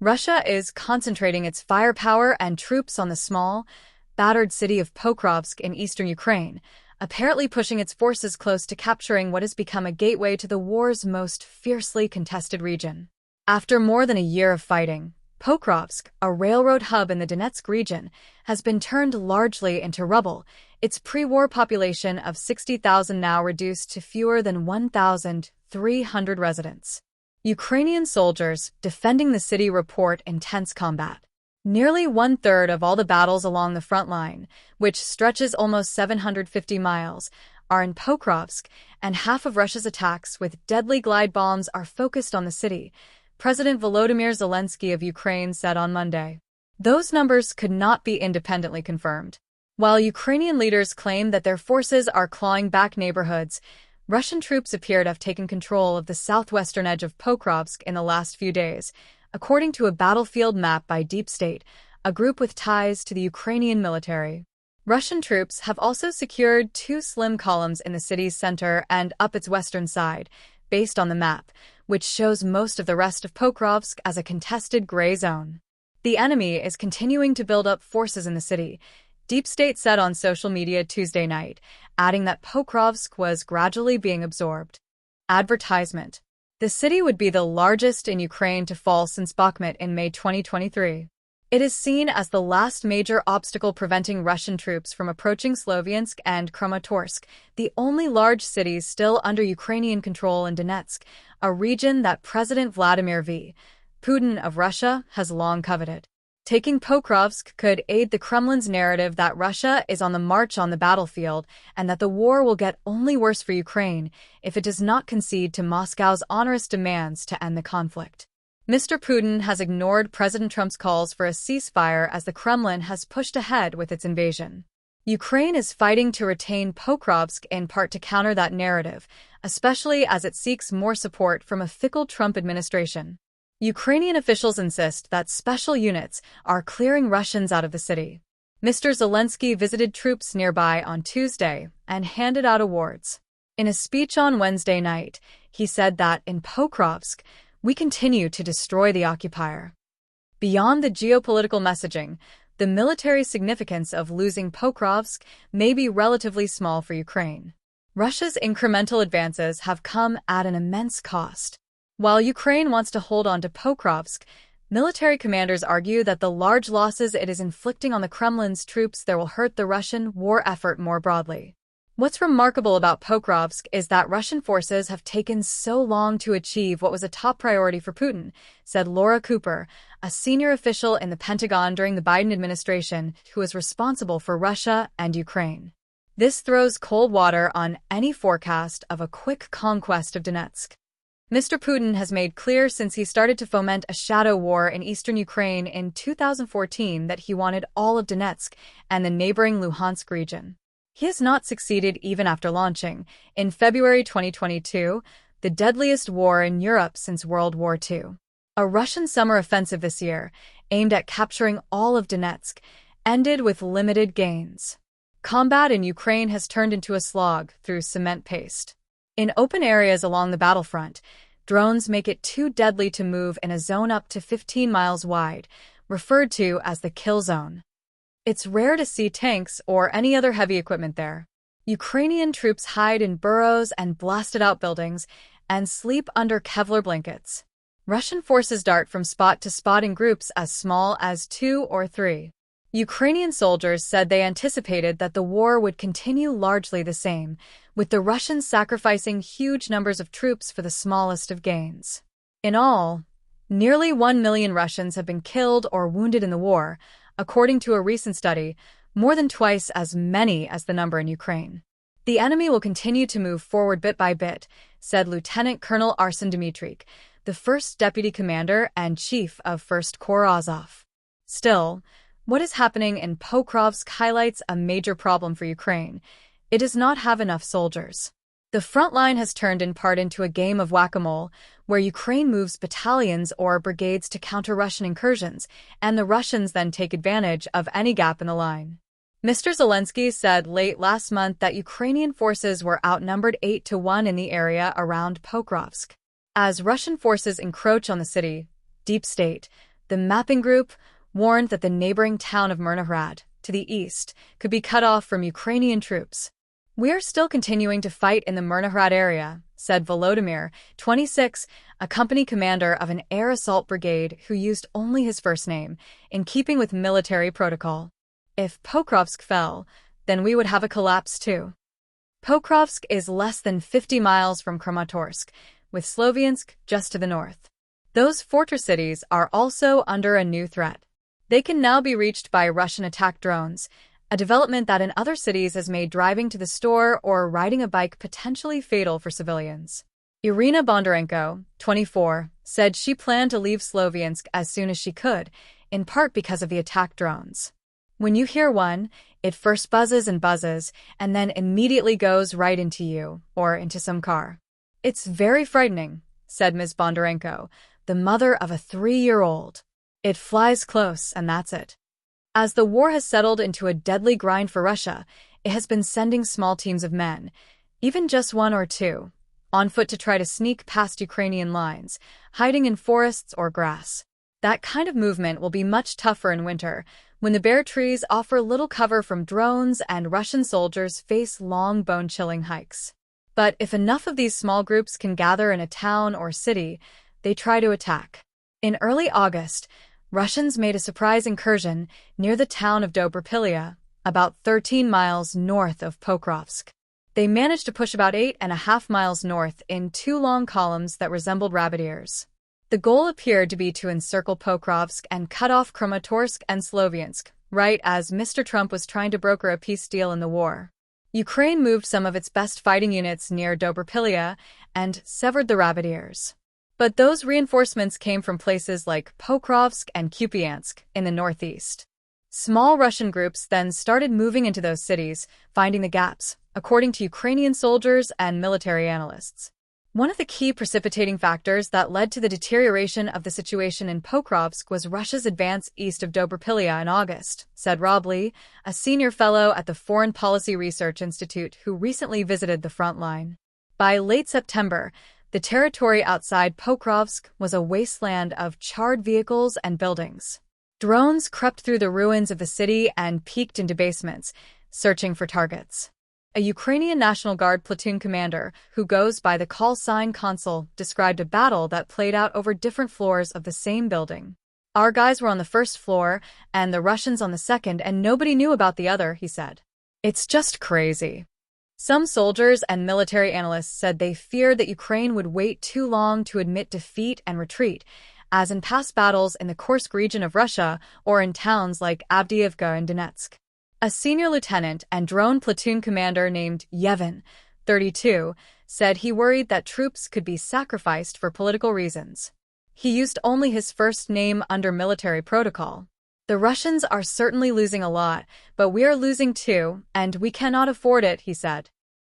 Russia is concentrating its firepower and troops on the small, battered city of Pokrovsk in eastern Ukraine, apparently pushing its forces close to capturing what has become a gateway to the war's most fiercely contested region. After more than a year of fighting, Pokrovsk, a railroad hub in the Donetsk region, has been turned largely into rubble, its pre-war population of 60,000 now reduced to fewer than 1,300 residents. Ukrainian soldiers defending the city report intense combat. Nearly one-third of all the battles along the front line, which stretches almost 750 miles, are in Pokrovsk, and half of Russia's attacks with deadly glide bombs are focused on the city, President Volodymyr Zelensky of Ukraine said on Monday. Those numbers could not be independently confirmed. While Ukrainian leaders claim that their forces are clawing back neighborhoods, Russian troops appear to have taken control of the southwestern edge of Pokrovsk in the last few days, according to a battlefield map by Deep State, a group with ties to the Ukrainian military. Russian troops have also secured 2 slim columns in the city's center and up its western side, based on the map, which shows most of the rest of Pokrovsk as a contested gray zone. The enemy is continuing to build up forces in the city, Deep State said on social media Tuesday night, adding that Pokrovsk was gradually being absorbed. Advertisement. The city would be the largest in Ukraine to fall since Bakhmut in May 2023. It is seen as the last major obstacle preventing Russian troops from approaching Sloviansk and Kramatorsk, the only large cities still under Ukrainian control in Donetsk, a region that President Vladimir V. Putin of Russia has long coveted. Taking Pokrovsk could aid the Kremlin's narrative that Russia is on the march on the battlefield and that the war will get only worse for Ukraine if it does not concede to Moscow's onerous demands to end the conflict. Mr. Putin has ignored President Trump's calls for a ceasefire as the Kremlin has pushed ahead with its invasion. Ukraine is fighting to retain Pokrovsk in part to counter that narrative, especially as it seeks more support from a fickle Trump administration. Ukrainian officials insist that special units are clearing Russians out of the city. Mr. Zelensky visited troops nearby on Tuesday and handed out awards. In a speech on Wednesday night, he said that in Pokrovsk, we continue to destroy the occupier. Beyond the geopolitical messaging, the military significance of losing Pokrovsk may be relatively small for Ukraine. Russia's incremental advances have come at an immense cost. While Ukraine wants to hold on to Pokrovsk, military commanders argue that the large losses it is inflicting on the Kremlin's troops there will hurt the Russian war effort more broadly. What's remarkable about Pokrovsk is that Russian forces have taken so long to achieve what was a top priority for Putin, said Laura Cooper, a senior official in the Pentagon during the Biden administration who is responsible for Russia and Ukraine. This throws cold water on any forecast of a quick conquest of Donetsk. Mr. Putin has made clear since he started to foment a shadow war in eastern Ukraine in 2014 that he wanted all of Donetsk and the neighboring Luhansk region. He has not succeeded even after launching, in February 2022, the deadliest war in Europe since World War II. A Russian summer offensive this year, aimed at capturing all of Donetsk, ended with limited gains. Combat in Ukraine has turned into a slog through cement paste. In open areas along the battlefront, drones make it too deadly to move in a zone up to 15 miles wide, referred to as the kill zone. It's rare to see tanks or any other heavy equipment there. Ukrainian troops hide in burrows and blasted out buildings and sleep under Kevlar blankets. Russian forces dart from spot to spot in groups as small as 2 or 3. Ukrainian soldiers said they anticipated that the war would continue largely the same, with the Russians sacrificing huge numbers of troops for the smallest of gains. In all, nearly 1 million Russians have been killed or wounded in the war, according to a recent study, more than twice as many as the number in Ukraine. The enemy will continue to move forward bit by bit, said Lieutenant Colonel Arsen Dmitruk, the first deputy commander and chief of 1st Corps Azov. Still, what is happening in Pokrovsk highlights a major problem for Ukraine. It does not have enough soldiers. The front line has turned in part into a game of whack-a-mole, where Ukraine moves battalions or brigades to counter Russian incursions, and the Russians then take advantage of any gap in the line. Mr. Zelensky said late last month that Ukrainian forces were outnumbered 8-1 in the area around Pokrovsk. As Russian forces encroach on the city, Deep State, The mapping group warned that the neighboring town of Myrnohrad, to the east, could be cut off from Ukrainian troops. "We are still continuing to fight in the Myrnohrad area," said Volodymyr, 26, a company commander of an air assault brigade who used only his first name, in keeping with military protocol. "If Pokrovsk fell, then we would have a collapse too." Pokrovsk is less than 50 miles from Kramatorsk, with Sloviansk just to the north. Those fortress cities are also under a new threat. They can now be reached by Russian attack drones, a development that in other cities has made driving to the store or riding a bike potentially fatal for civilians. Irina Bondarenko, 24, said she planned to leave Sloviansk as soon as she could, in part because of the attack drones. "When you hear one, it first buzzes and then immediately goes right into you, or into some car. It's very frightening," said Ms. Bondarenko, the mother of a 3-year-old. "It flies close, and that's it." As the war has settled into a deadly grind for Russia, it has been sending small teams of men, even just 1 or 2, on foot to try to sneak past Ukrainian lines, hiding in forests or grass. That kind of movement will be much tougher in winter, when the bare trees offer little cover from drones and Russian soldiers face long bone-chilling hikes. But if enough of these small groups can gather in a town or city, they try to attack. In early August, Russians made a surprise incursion near the town of Dobrapilya, about 13 miles north of Pokrovsk. They managed to push about 8.5 miles north in 2 long columns that resembled rabbit ears. The goal appeared to be to encircle Pokrovsk and cut off Kramatorsk and Sloviansk, right as Mr. Trump was trying to broker a peace deal in the war. Ukraine moved some of its best fighting units near Dobrapilya and severed the rabbit ears. But those reinforcements came from places like Pokrovsk and Kupiansk in the northeast. Small Russian groups then started moving into those cities, finding the gaps, according to Ukrainian soldiers and military analysts. One of the key precipitating factors that led to the deterioration of the situation in Pokrovsk was Russia's advance east of Dobrapilya in August, said Rob Lee, a senior fellow at the Foreign Policy Research Institute who recently visited the front line. By late September, the territory outside Pokrovsk was a wasteland of charred vehicles and buildings. Drones crept through the ruins of the city and peeked into basements, searching for targets. A Ukrainian National Guard platoon commander, who goes by the call sign Consul, described a battle that played out over different floors of the same building. "Our guys were on the first floor, and the Russians on the second, and nobody knew about the other," he said. "It's just crazy." Some soldiers and military analysts said they feared that Ukraine would wait too long to admit defeat and retreat, as in past battles in the Kursk region of Russia or in towns like Avdiivka and Donetsk. A senior lieutenant and drone platoon commander named Yevhen, 32, said he worried that troops could be sacrificed for political reasons. He used only his first name under military protocol. "The Russians are certainly losing a lot, but we are losing too, and we cannot afford it," he said.